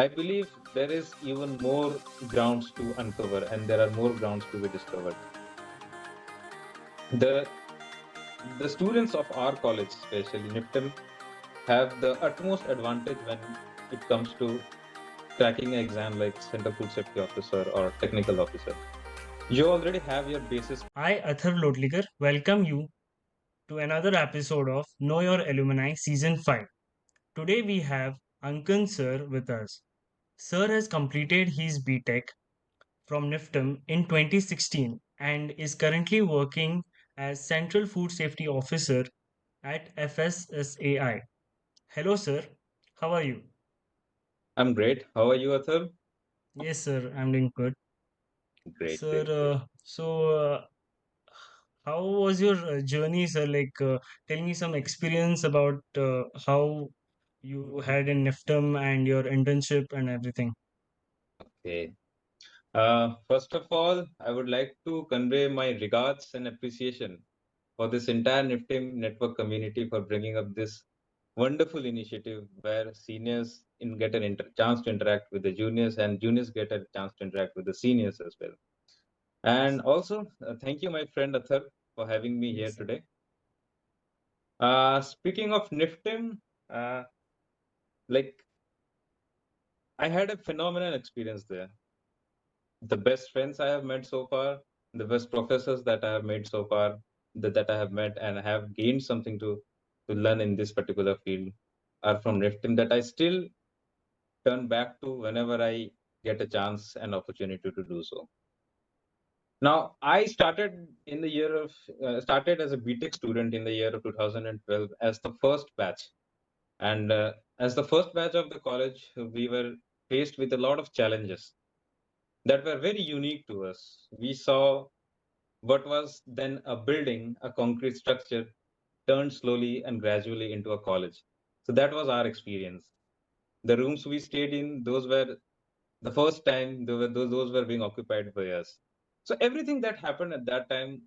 I believe there is even more grounds to uncover, and there are more grounds to be discovered. The the students of our college, especially NIFTEM, have the utmost advantage when it comes to cracking an exam like Center Food Safety Officer or Technical Officer. You already have your basis. I, Atharv Lotlikar, welcome you to another episode of Know Your Alumni Season 5. Today we have Ankan sir with us. Sir has completed his B.TECH from NIFTEM in 2016 and is currently working as Central Food Safety Officer at FSSAI. Hello sir, how are you? I'm great. How are you, Athar? Yes sir, I'm doing good. Great, Sir, great, great. how was your journey, sir? Tell me some experience about how you had in NIFTEM and your internship and everything. Okay. First of all, I would like to convey my regards and appreciation for this entire NIFTEM network community for bringing up this wonderful initiative where seniors get an chance to interact with the juniors and juniors get a chance to interact with the seniors as well. And Yes, also, thank you, my friend Athar, for having me here yes, sir. today. Speaking of NIFTEM, uh, like I had a phenomenal experience there. The best friends I have met so far, the best professors that I have made so far, that I have met and have gained something to learn in this particular field are from NIFTEM that I still turn back to whenever I get a chance and opportunity to do so. Now, I started as a B.TECH student in the year of 2012 as the first batch. And as the first batch of the college, we were faced with a lot of challenges that were very unique to us. We saw what was then a building, a concrete structure, turned slowly and gradually into a college. So that was our experience. The rooms we stayed in, those were the first time those were being occupied by us. So everything that happened at that time,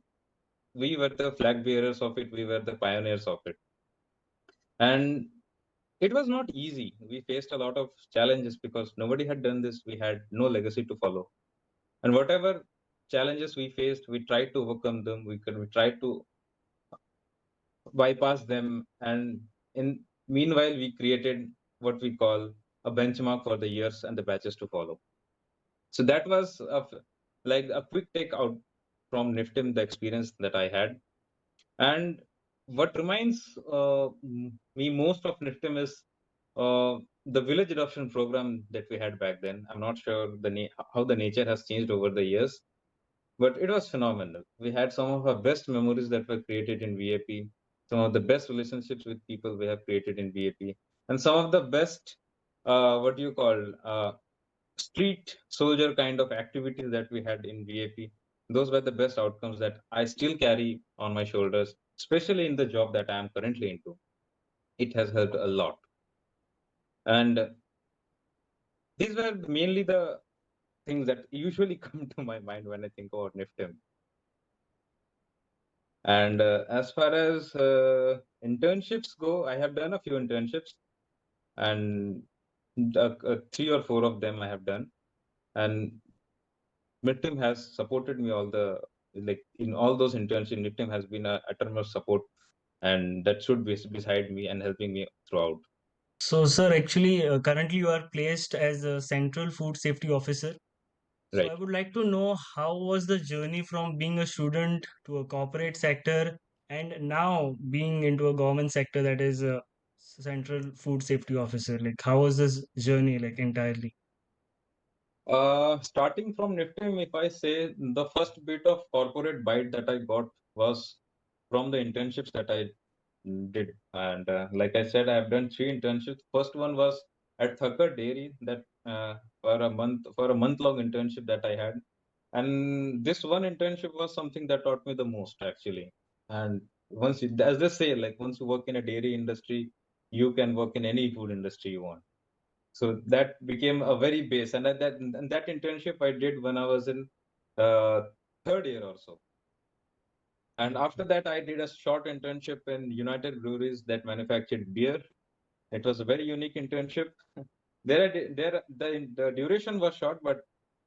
we were the flag bearers of it. We were the pioneers of it, and it was not easy. We faced a lot of challenges because nobody had done this. We had no legacy to follow, and whatever challenges we faced, we tried to overcome them. We tried to bypass them, and in meanwhile, we created what we call a benchmark for the years and the batches to follow. So that was like a quick take out from NIFTEM, the experience that I had. And what reminds me most of NIFTEM is the village adoption program that we had back then. I'm not sure how the nature has changed over the years, but it was phenomenal. We had some of our best memories that were created in VAP, some of the best relationships with people we have created in VAP, and some of the best, what do you call, street soldier kind of activities that we had in VAP. Those were the best outcomes that I still carry on my shoulders, especially in the job that I am currently into. It has helped a lot. And these were mainly the things that usually come to my mind when I think about NIFTEM. And as far as internships go, I have done a few internships, and three or four of them I have done. And NIFTEM has supported me all the like in all those internships. NIFTEM has been a uttermost support, and that should be beside me and helping me throughout. So, sir, actually, currently you are placed as a Central Food Safety Officer. So, I Right. would like to know how was the journey from being a student to a corporate sector and now being into a government sector that is a Central Food Safety Officer. Like, how was this journey like entirely? Starting from NIFTEM, if I say the first bit of corporate bite that I got was from the internships that I did. And like I said, I have done three internships. First one was at Thakkar Dairy that for a month long internship that I had. And this one internship was something that taught me the most actually. And as they say, like once you work in a dairy industry, you can work in any food industry you want. So that became a very base, and that internship I did when I was in uh, third year or so. And after that, I did a short internship in United Breweries that manufactured beer. It was a very unique internship. The duration was short, but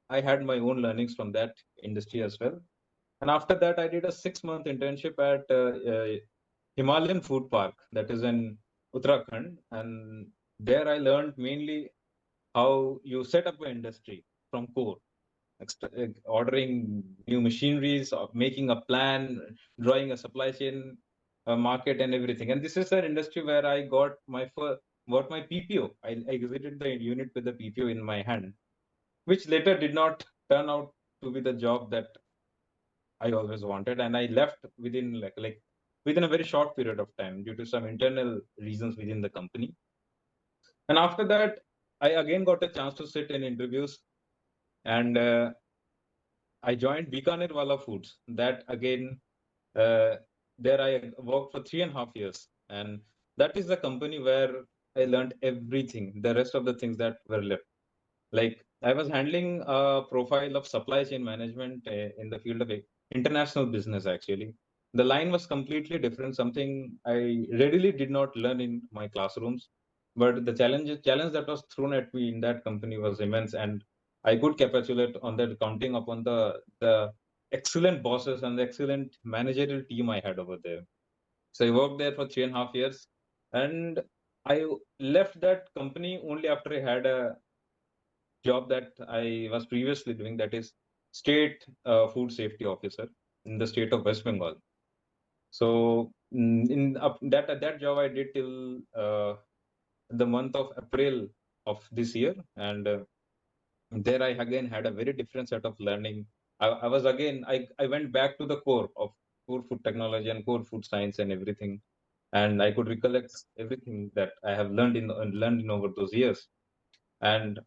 I had my own learnings from that industry as well. And after that, I did a 6-month internship at Himalayan Food Park, that is in Uttarakhand. And there I learned mainly how you set up an industry from core, ordering new machineries, making a plan, drawing a supply chain, market, and everything. And this is an industry where I got my PPO. I exited the unit with the PPO in my hand, which later did not turn out to be the job that I always wanted, and I left within within a very short period of time due to some internal reasons within the company. And after that, I again got a chance to sit in interviews, and I joined Bikanerwala Foods. That again, uh, there I worked for 3.5 years, and that is the company where I learned everything. The rest of the things that were left, like I was handling a profile of supply chain management in the field of international business. Actually, the line was completely different, something I readily did not learn in my classrooms. But the challenge that was thrown at me in that company was immense, and I could capitulate on that, counting upon the excellent bosses and the excellent managerial team I had over there. So I worked there for 3.5 years, and I left that company only after I had a job that I was previously doing, that is state food safety officer in the state of West Bengal. So in that job I did till the month of April of this year, and there I again had a very different set of learning. I was again I went back to the core of core food technology and core food science and everything, and I could recollect everything that I have learned in over those years. And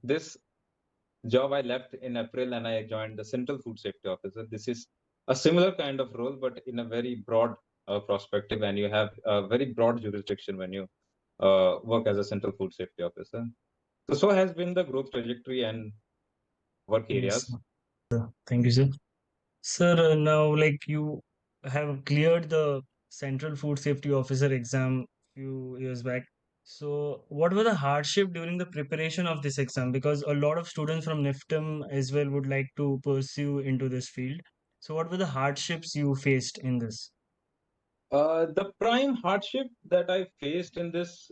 this job I left in April, and I joined the Central Food Safety Officer. This is a similar kind of role, but in a very broad perspective, and you have a very broad jurisdiction when you work as a Central Food Safety Officer. So has been the growth trajectory and work Yes, areas. thank you, sir. Sir, now like you have cleared the Central Food Safety Officer exam few years back. So, what were the hardship during the preparation of this exam? Because a lot of students from NIFTEM as well would like to pursue into this field. So, what were the hardships you faced in this? The prime hardship that I faced in this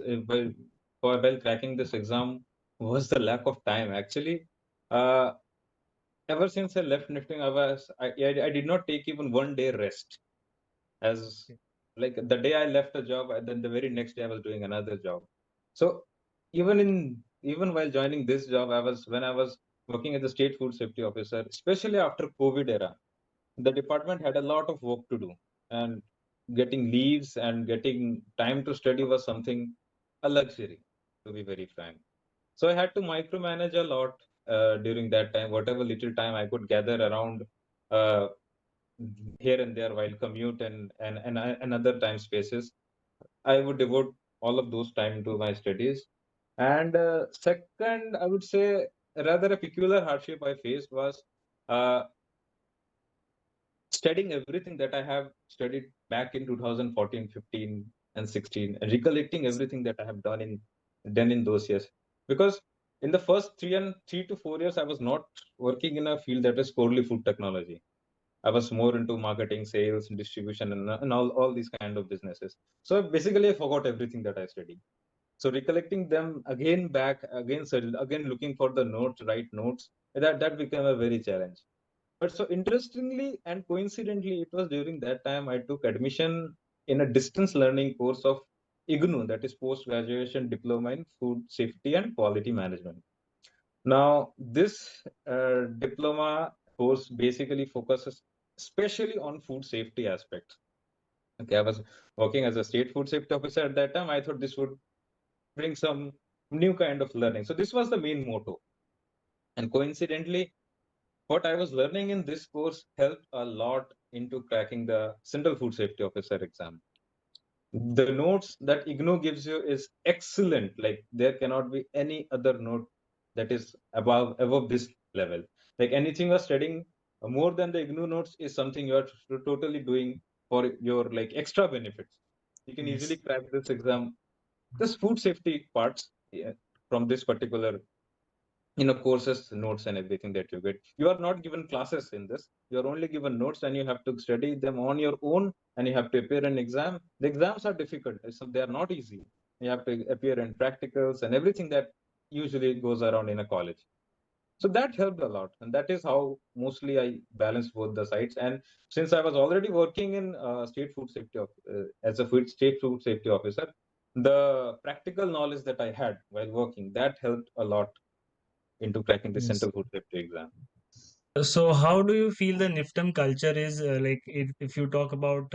while cracking this exam was the lack of time. Actually, uh, ever since I left NIFTing, I did not take even one day rest. As like the day I left a job, then the very next day I was doing another job. So even while joining this job, when I was working as a state food safety officer, especially after COVID era, the department had a lot of work to do, and getting leaves and getting time to study was something a luxury, to be very frank. So I had to micromanage a lot during that time, whatever little time I could gather around uh, here and there while commute and other time spaces. I would devote all of those time to my studies. And second, I would say rather a peculiar hardship I faced was uh, studying everything that I have studied back in 2014, 15, and 16, and recollecting everything that I have done in those years. Because in the first 3 to 4 years, I was not working in a field that is purely food technology. I was more into marketing, sales, distribution, and all these kind of businesses. So basically, I forgot everything that I studied. So recollecting them again back, again looking for the notes, right notes, that became a very challenge. But so interestingly and coincidentally, it was during that time I took admission in a distance learning course of IGNU, that is Post Graduation Diploma in Food Safety and Quality Management. Now, this diploma course basically focuses especially on food safety aspects. Okay, I was working as a state food safety officer at that time. I thought this would bring some new kind of learning. So this was the main motto. And coincidentally, what I was learning in this course helped a lot into cracking the Central Food Safety Officer exam. The notes that IGNO gives you is excellent. Like there cannot be any other note that is above this level. Like anything you're studying more than the IGNO notes is something you are totally doing for your like extra benefits. You can easily Yes. crack this exam. This food safety parts. Yeah. from this particular courses, notes and everything that you get. You are not given classes in this. You are only given notes and you have to study them on your own, and you have to appear in exam. The exams are difficult, so they are not easy. You have to appear in practicals and everything that usually goes around in a college. So that helped a lot, and that is how mostly I balanced both the sides. And since I was already working in state food safety as a state food safety officer, the practical knowledge that I had while working, that helped a lot into cracking the Yes. central food safety exam. So how do you feel the NIFTEM culture is like if you talk about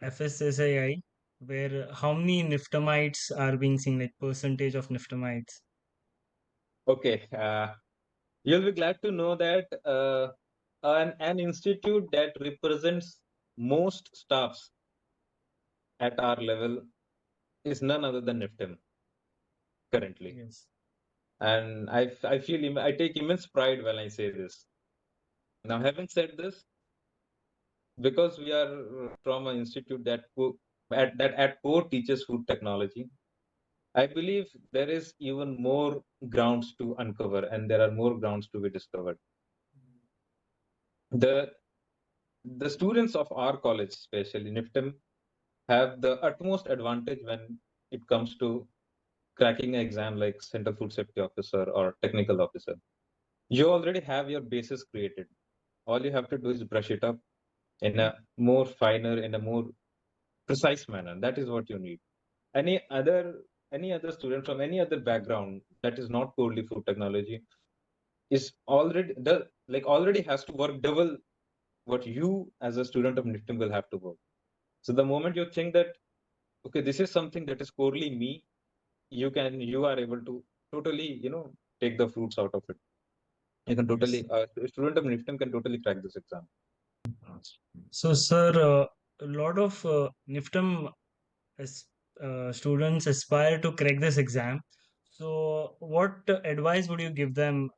FSSAI, where how many NIFTEMites are being seen, like percentage of NIFTEMites? Okay, you'll be glad to know that an institute that represents most staffs at our level is none other than NIFTEM currently. Yes. And I feel I take immense pride when I say this. Now, having said this, because we are from an institute that at core teaches food technology, I believe there is even more grounds to uncover, and there are more grounds to be discovered. The the students of our college, especially NIFTEM, have the utmost advantage when it comes to cracking an exam like Central Food Safety Officer or Technical Officer. You already have your basis created. All you have to do is brush it up in a more finer, in a more precise manner. That is what you need. Any other any other student from any other background that is not purely food technology is already has to work double what you as a student of NIFTEM will have to work. So the moment you think that, okay, this is something that is corely me, you are able to totally, take the fruits out of it. You can Yes. totally, a student of NIFTEM can totally crack this exam. So, sir, a lot of NIFTEM as, students aspire to crack this exam. So, what advice would you give them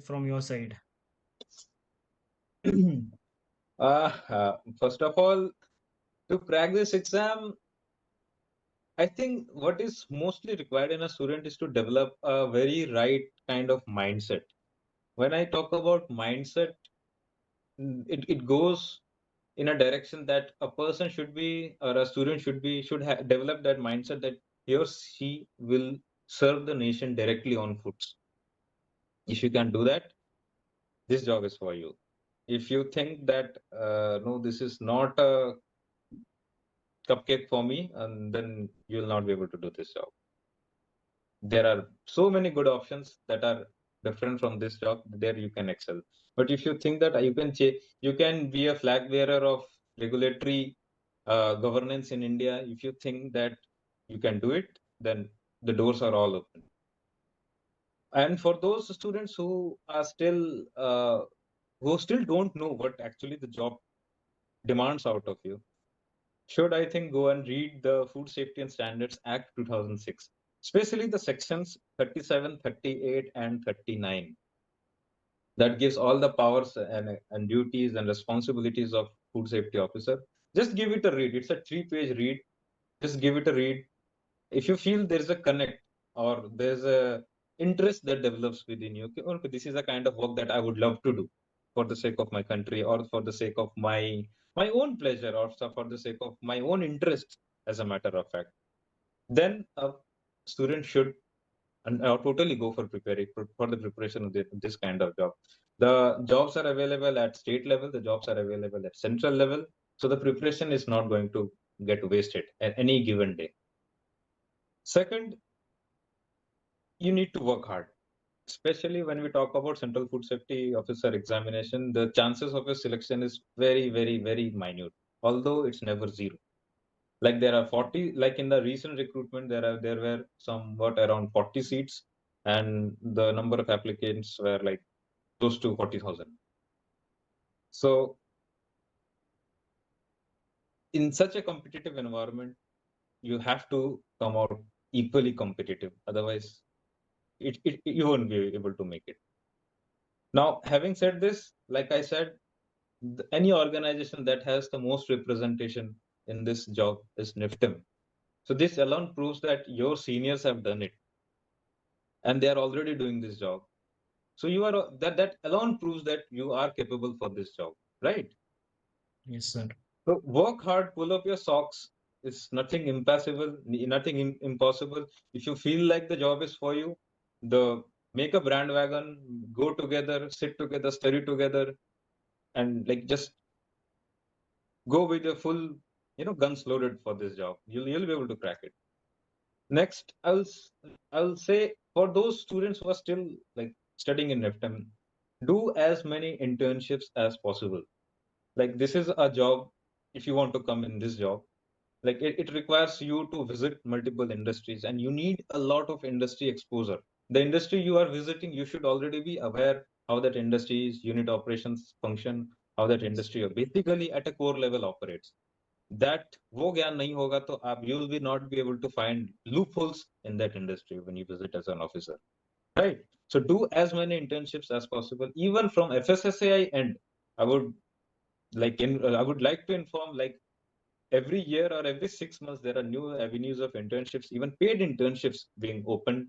from your side? First of all, to crack this exam, I think what is mostly required in a student is to develop a very right kind of mindset. When I talk about mindset, it goes in a direction that a person should be, or a student should develop that mindset that he or she will serve the nation directly on foods. If you can do that, this job is for you. If you think that no, this is not a cupcake for me, and then you'll not be able to do this job. There are so many good options that are different from this job. There you can excel. But if you think that you can be a flag bearer of regulatory governance in India, if you think that you can do it, then the doors are all open. And for those students who still don't know what actually the job demands out of you, should, I think, go and read the Food Safety and Standards Act 2006, especially the sections 37, 38, and 39. That gives all the powers and duties and responsibilities of food safety officer. Just give it a read. It's a 3-page read. Just give it a read. If you feel there's a connect or there's a interest that develops within you, okay, this is a kind of work that I would love to do for the sake of my country, or for the sake of my own pleasure, or for the sake of my own interest, as a matter of fact, then a student should totally go for preparing for the preparation of this kind of job. The jobs are available at state level, the jobs are available at central level, so the preparation is not going to get wasted at any given day. Second, you need to work hard, especially when we talk about central food safety officer examination. The chances of a selection is very, very, very minute, although it's never zero. Like there are 40, like in the recent recruitment, there were somewhat around 40 seats, and the number of applicants were like close to 40,000. So in such a competitive environment, you have to come out equally competitive. Otherwise, you won't be able to make it. Now, having said this, like I said, any organization that has the most representation in this job is NIFTEM. So this alone proves that your seniors have done it. and they are already doing this job. So you are that alone proves that you are capable for this job, right? Yes, sir. So work hard, pull up your socks. It's nothing impossible, nothing impossible. If you feel like the job is for you, the make a bandwagon, go together, sit together, study together, and like just go with your full, guns loaded for this job. You'll be able to crack it. Next, I'll say for those students who are still like studying in NIFTEM, do as many internships as possible. Like this is a job. If you want to come in this job, like it requires you to visit multiple industries, and you need a lot of industry exposure. The industry you are visiting, you should already be aware how that industry's unit operations function, how that Yes. industry basically at a core level operates. That वो ज्ञान नहीं होगा तो आप you will be not be able to find loopholes in that industry when you visit as an officer, right? So do as many internships as possible, even from FSSAI end. I would I would like to inform, like, every year or every 6 months there are new avenues of internships, even paid internships being opened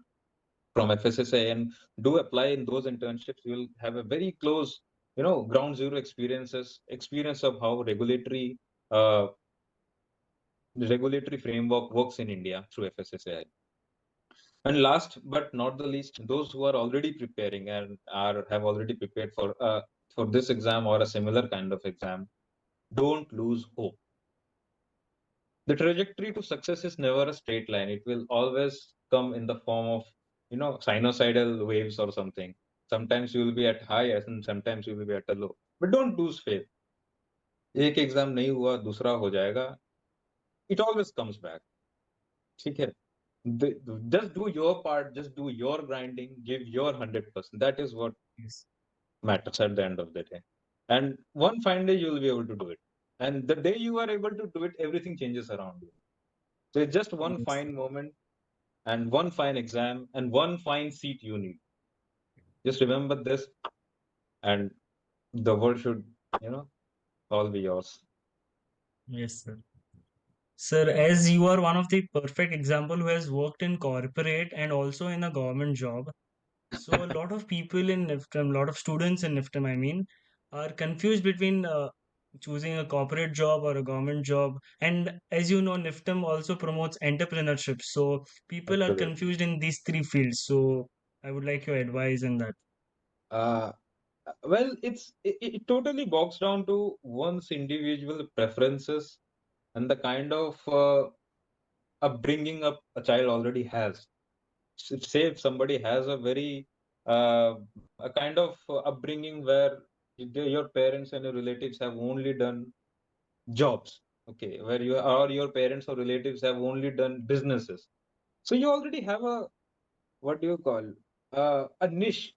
from FSSAI, and do apply in those internships. You will have a very close, ground zero experience of how uh, regulatory framework works in India through FSSAI. And last but not the least, those who are already preparing and have already prepared for this exam or a similar kind of exam, don't lose hope. The trajectory to success is never a straight line. It will always come in the form of, sinusoidal waves or something. Sometimes you will be at high and sometimes you will be at a low. But don't lose faith. एक exam नहीं हुआ दूसरा हो जाएगा. It always comes back. ठीक है. Just do your part, just do your grinding, give your 100%. That is what Yes. matters at the end of the day. And one fine day you will be able to do it. And the day you are able to do it, everything changes around you. So it's just one Yes. fine moment and one fine exam and one fine seat you need. Just remember this, and the world should, you know, all be yours. Yes, sir. Sir, as you are one of the perfect example who has worked in corporate and also in a government job, so a lot of people in NIFTEM, a lot of students in NIFTEM, I mean, are confused between choosing a corporate job or a government job. And as you know, NIFTEM also promotes entrepreneurship. So people are Absolutely. confused in these three fields. So I would like your advice in that. Uh, well, it totally boils down to one's individual preferences and the kind of upbringing a child already has. Say if somebody has uh, a kind of upbringing where your parents and your relatives have only done jobs, okay, where you or your parents or relatives have only done businesses, so you already have a, what do you call, a niche,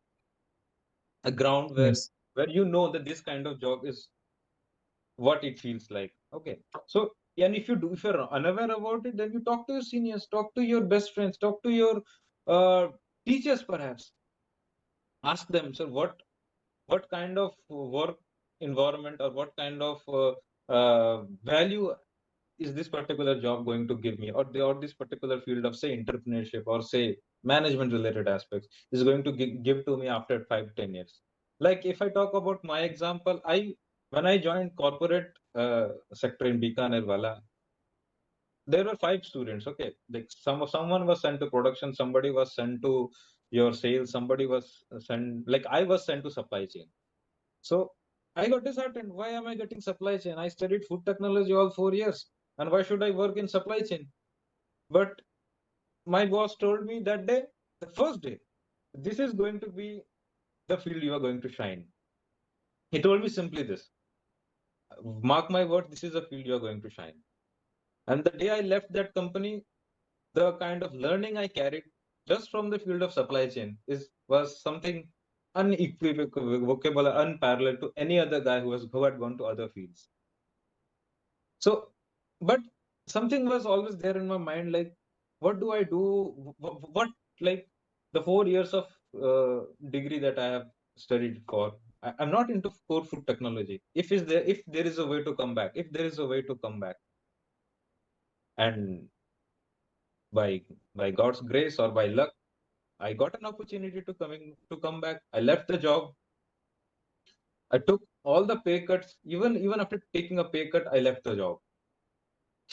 a ground Yes. where you know that this kind of job is what it feels like, okay. So, and if you're unaware about it, then you talk to your seniors, talk to your best friends, talk to your uh, teachers perhaps. Ask them, sir, what kind of work environment or what kind of value is this particular job going to give me, or this particular field of, say, entrepreneurship or say management related aspects is going to give to me after 5-10 years. Like if I talk about my example, when I joined corporate sector in Bikanerwala, there were 5 students, okay. Like someone was sent to production, somebody was sent to your sales, somebody was sent, like I was sent to supply chain. So I got disheartened. Why am I getting supply chain? I studied food technology all 4 years. And why should I work in supply chain? But my boss told me that day, the first day, this is going to be the field you are going to shine. He told me simply this: mark my word, this is the field you are going to shine. And the day I left that company, the kind of learning I carried just from the field of supply chain was something unequivocal, unparalleled to any other guy who had gone to other fields. So, but something was always there in my mind, like, what do I do? What, like, the 4 years of degree that I have studied for? I'm not into core food technology. If there is a way to come back, if there is a way to come back, and by God's grace or by luck, I got an opportunity to come back. I left the job. I took all the pay cuts. Even after taking a pay cut, I left the job.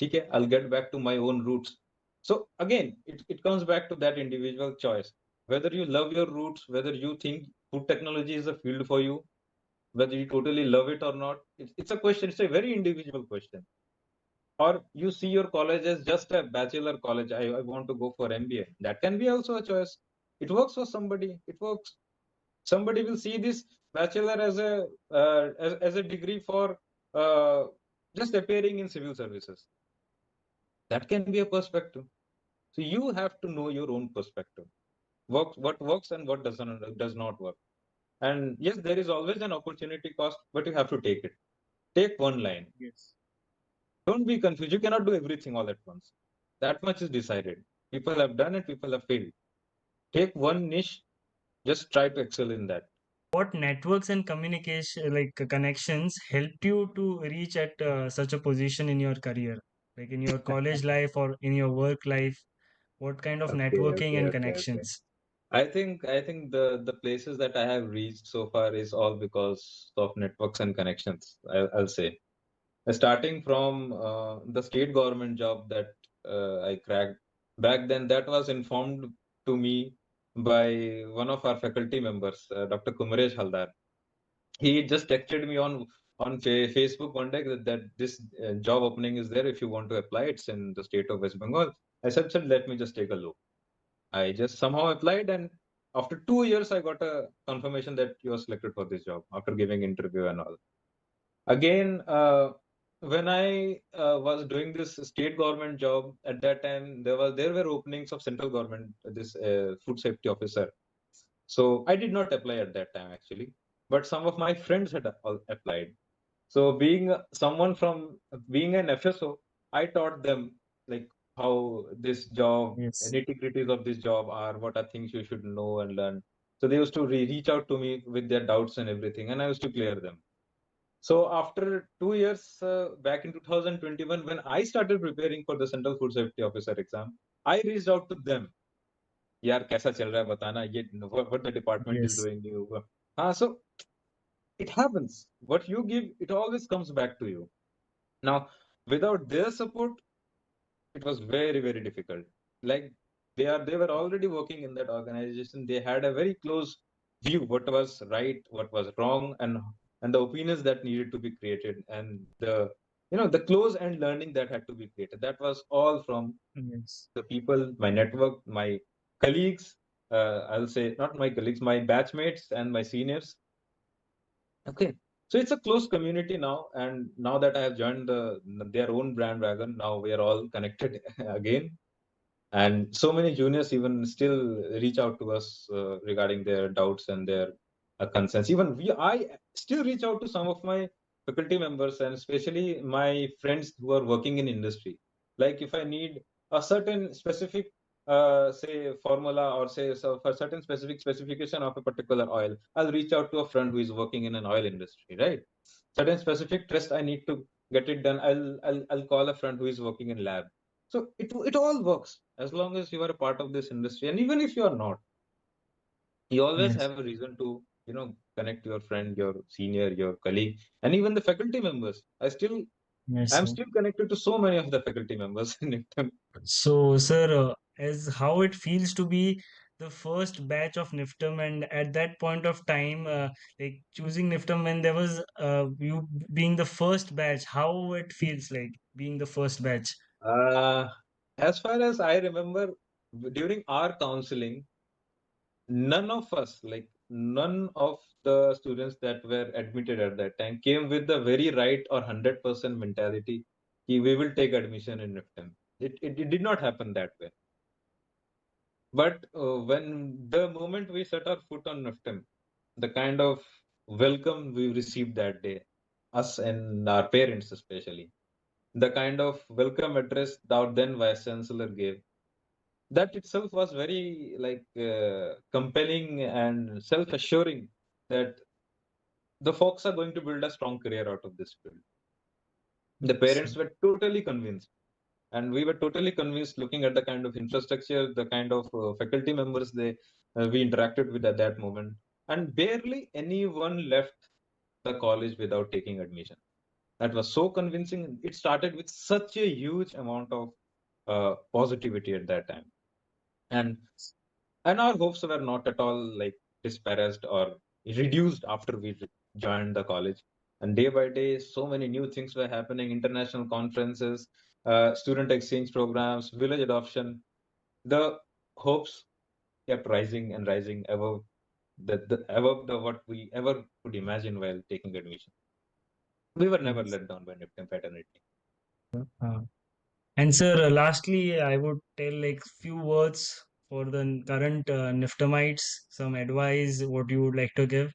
Okay, I'll get back to my own roots. So again, it comes back to that individual choice. Whether you love your roots, whether you think food technology is a field for you, whether you totally love it or not, it's a question. It's a very individual question. Or you see your college as just a bachelor college. I want to go for MBA. That can be also a choice. It works for somebody. It works. Somebody will see this bachelor as a degree for uh, just appearing in civil services. That can be a perspective. So you have to know your own perspective. What works and what does not work. And yes, there is always an opportunity cost, but you have to take it. Take one line. Yes. Don't be confused. You cannot do everything all at once. That much is decided. People have done it, people have failed. Take one niche, just try to excel in that. What networks and communication, like connections, helped you to reach at such a position in your career, like in your college life or in your work life? What kind of networking and Okay. connections? I think the places that I have reached so far is all because of networks and connections. I'll say, starting from the state government job that I cracked back then. That was informed to me by one of our faculty members, Dr. Kumaresh Haldar. He just texted me on Facebook one day that this job opening is there. If you want to apply, it's in the state of West Bengal. I said, "Sir, let me just take a look." I just somehow applied, and after 2 years, I got a confirmation that you are selected for this job after giving interview and all. Again, when I was doing this state government job at that time, there were openings of central government, this food safety officer. So I did not apply at that time actually, but some of my friends had all applied. So someone from being an FSO, I taught them like how this job, Yes. nitty-gritties of this job are, what are things you should know and learn. So they used to reach out to me with their doubts and everything, and I used to clear them. So after 2 years, back in 2021, when I started preparing for the Central Food Safety Officer exam, I reached out to them. यार कैसा चल रहा है बताना ये what the department is Yes. doing new. So it happens. What you give, it always comes back to you. Now, without their support, it was very, very difficult. Like they were already working in that organization. They had a very close view what was right, what was wrong, and the opinions that needed to be created, and the close and learning that had to be created. That was all from Yes. the people, my network, my colleagues. I'll say not my colleagues, my batchmates and my seniors. Okay. So it's a close community now, and now that I have joined their own bandwagon, now we are all connected again. And so many juniors even still reach out to us regarding their doubts and their concerns. I still reach out to some of my faculty members and especially my friends who are working in industry. Like if I need a certain specific, say, formula or say so for certain specific specification of a particular oil, I'll reach out to a friend who is working in an oil industry, right? Certain specific test I need to get it done. I'll call a friend who is working in lab. So it all works as long as you are a part of this industry, and even if you are not, you always Yes. have a reason to connect your friend, your senior, your colleague, and even the faculty members. Yes, I'm sir. still connected to so many of the faculty members in NIFTEM. So, sir, as how it feels to be the first batch of NIFTEM, and at that point of time, like choosing NIFTEM when there was you being the first batch, how it feels like being the first batch. Uh, as far as I remember, during our counseling, none of the students that were admitted at that time came with the very right or 100% mentality. We will take admission in NIFTEM. It did not happen that way. But when the moment we set our foot on NIFTEM, the kind of welcome we received that day, us and our parents especially, the kind of welcome address our then Vice Chancellor gave, that itself was very compelling and self-assuring that the folks are going to build a strong career out of this field. The parents So, were totally convinced. And we were totally convinced, looking at the kind of infrastructure, the kind of faculty members we interacted with at that moment, and barely anyone left the college without taking admission. That was so convincing. It started with such a huge amount of positivity at that time, and our hopes were not at all like disparaged or reduced after we joined the college. And day by day, so many new things were happening: international conferences, student exchange programs, village adoption. The hopes kept rising and rising above above the what we ever could imagine while taking admission. We were never Yes. let down by NIFTEM fraternity. Uh, and sir, lastly, I would tell like few words for the current NIFTEMites, some advice what you would like to give,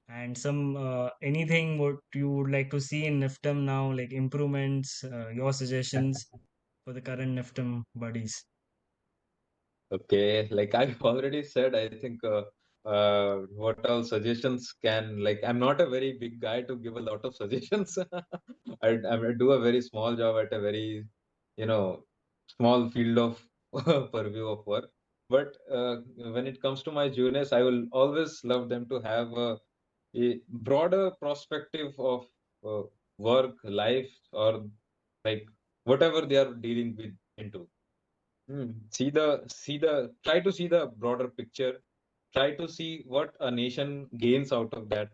and some anything what you would like to see in NIFTEM now, like improvements, your suggestions for the current NIFTEM buddies. Okay, like I've already said, I think what all suggestions can, like, I'm not a very big guy to give a lot of suggestions. I do a very small job at a very, you know, small field of purview of work. But when it comes to my juniors, I will always love them to have a broader perspective of uh, work, life, or like whatever they are dealing with into. Try to see the broader picture. Try to see what a nation gains out of that.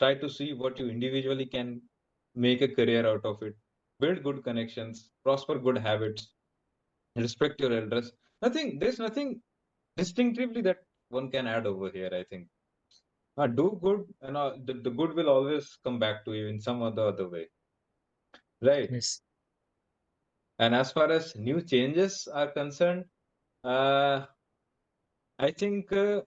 Try to see what you individually can make a career out of it. Build good connections, prosper good habits, respect your elders. There's nothing distinctively that one can add over here, I think. Do good, and the good will always come back to you in some other way, right? Yes. And as far as new changes are concerned, uh, I think the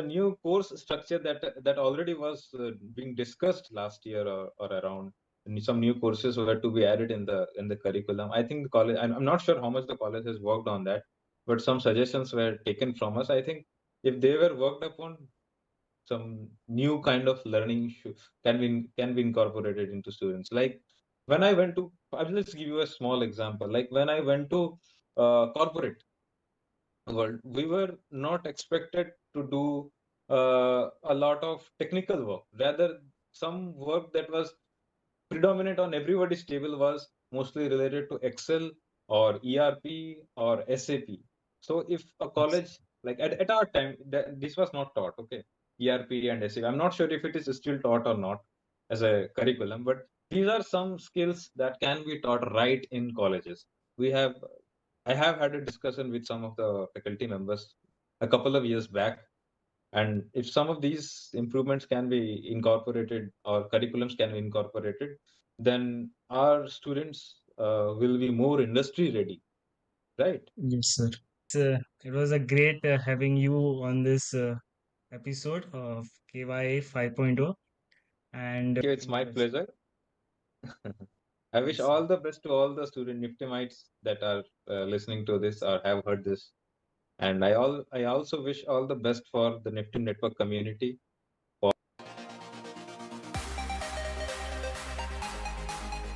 new course structure that already was being discussed last year or around, and some new courses were to be added in the curriculum. I think the college. I'm not sure how much the college has worked on that, but some suggestions were taken from us. I think if they were worked upon, some new kind of learning can be incorporated into students. Like when I went to, I'll just give you a small example. Like when I went to corporate world, we were not expected to do a lot of technical work. Rather, some work that was predominant on everybody's table was mostly related to Excel or ERP or SAP. So if a Yes. college, like at our time, this was not taught, okay, ERP and SAP. I'm not sure if it is still taught or not as a curriculum, but these are some skills that can be taught right in colleges. We have I have had a discussion with some of the faculty members a couple of years back, and if some of these improvements can be incorporated or curriculums can be incorporated, then our students will be more industry ready, right? Yes, sir. It was a great having you on this episode of KYA 5.0, and Okay, it's it my was pleasure. I wish yes, sir. all the best to all the student Niftemites that are listening to this or have heard this. And I also wish all the best for the NIFTEM network community.